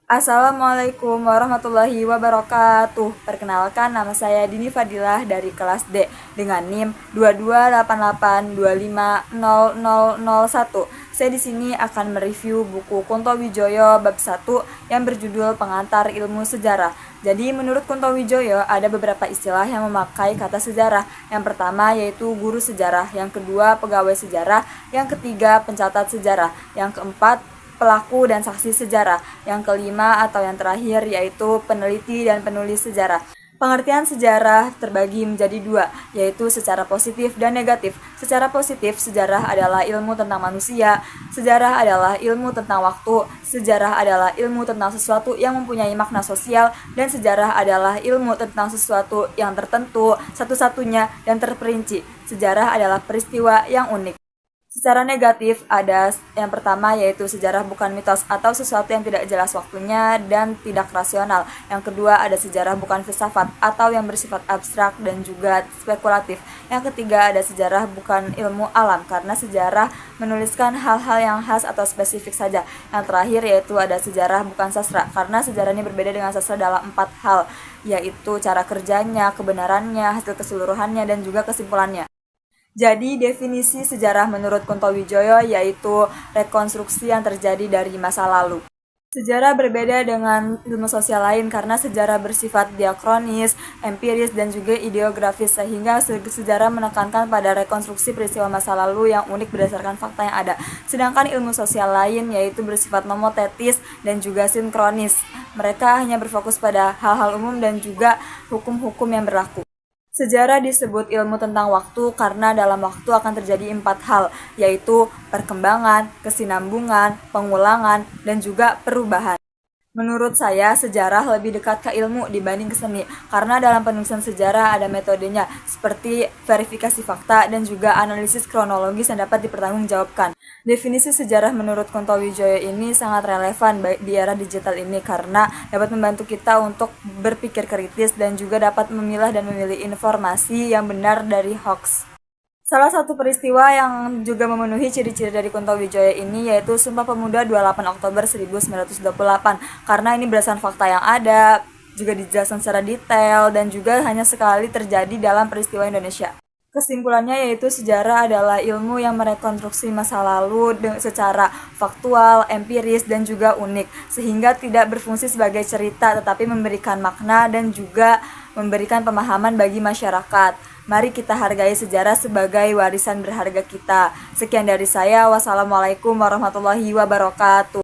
Assalamualaikum warahmatullahi wabarakatuh. Perkenalkan, nama saya Dini Fadilah dari kelas D dengan NIM 2288250001. Saya di sini akan mereview buku Kunto Wijoyo bab 1 yang berjudul Pengantar Ilmu Sejarah. Jadi menurut Kunto Wijoyo ada beberapa istilah yang memakai kata sejarah. Yang pertama yaitu guru sejarah, yang kedua pegawai sejarah, yang ketiga pencatat sejarah, yang keempat pelaku dan saksi sejarah. Yang kelima atau yang terakhir yaitu peneliti dan penulis sejarah. Pengertian sejarah terbagi menjadi dua, yaitu secara positif dan negatif. Secara positif, sejarah adalah ilmu tentang manusia, sejarah adalah ilmu tentang waktu, sejarah adalah ilmu tentang sesuatu yang mempunyai makna sosial, dan sejarah adalah ilmu tentang sesuatu yang tertentu, satu-satunya, dan terperinci. Sejarah adalah peristiwa yang unik. Secara negatif, ada yang pertama yaitu sejarah bukan mitos atau sesuatu yang tidak jelas waktunya dan tidak rasional. Yang kedua ada sejarah bukan filsafat atau yang bersifat abstrak dan juga spekulatif. Yang ketiga ada sejarah bukan ilmu alam karena sejarah menuliskan hal-hal yang khas atau spesifik saja. Yang terakhir yaitu ada sejarah bukan sastra karena sejarah ini berbeda dengan sastra dalam 4 hal, yaitu cara kerjanya, kebenarannya, hasil keseluruhannya, dan juga kesimpulannya. Jadi definisi sejarah menurut Kunto Wijoyo yaitu rekonstruksi yang terjadi dari masa lalu. Sejarah berbeda dengan ilmu sosial lain karena sejarah bersifat diakronis, empiris, dan juga ideografis sehingga sejarah menekankan pada rekonstruksi peristiwa masa lalu yang unik berdasarkan fakta yang ada. Sedangkan ilmu sosial lain yaitu bersifat nomotetis dan juga sinkronis. Mereka hanya berfokus pada hal-hal umum dan juga hukum-hukum yang berlaku. Sejarah disebut ilmu tentang waktu karena dalam waktu akan terjadi 4 hal, yaitu perkembangan, kesinambungan, pengulangan, dan juga perubahan. Menurut saya, sejarah lebih dekat ke ilmu dibanding ke seni, karena dalam penulisan sejarah ada metodenya, seperti verifikasi fakta dan juga analisis kronologis yang dapat dipertanggungjawabkan. Definisi sejarah menurut Kunto Wijoyo ini sangat relevan di era digital ini karena dapat membantu kita untuk berpikir kritis dan juga dapat memilah dan memilih informasi yang benar dari hoax. Salah satu peristiwa yang juga memenuhi ciri-ciri dari Kunto Wijoyo ini yaitu Sumpah Pemuda 28 Oktober 1928 karena ini berdasarkan fakta yang ada, juga dijelaskan secara detail dan juga hanya sekali terjadi dalam peristiwa Indonesia. Kesimpulannya yaitu sejarah adalah ilmu yang merekonstruksi masa lalu secara faktual, empiris, dan juga unik sehingga tidak berfungsi sebagai cerita tetapi memberikan makna dan juga memberikan pemahaman bagi masyarakat. Mari kita hargai sejarah sebagai warisan berharga kita. Sekian dari saya. Wassalamualaikum warahmatullahi wabarakatuh.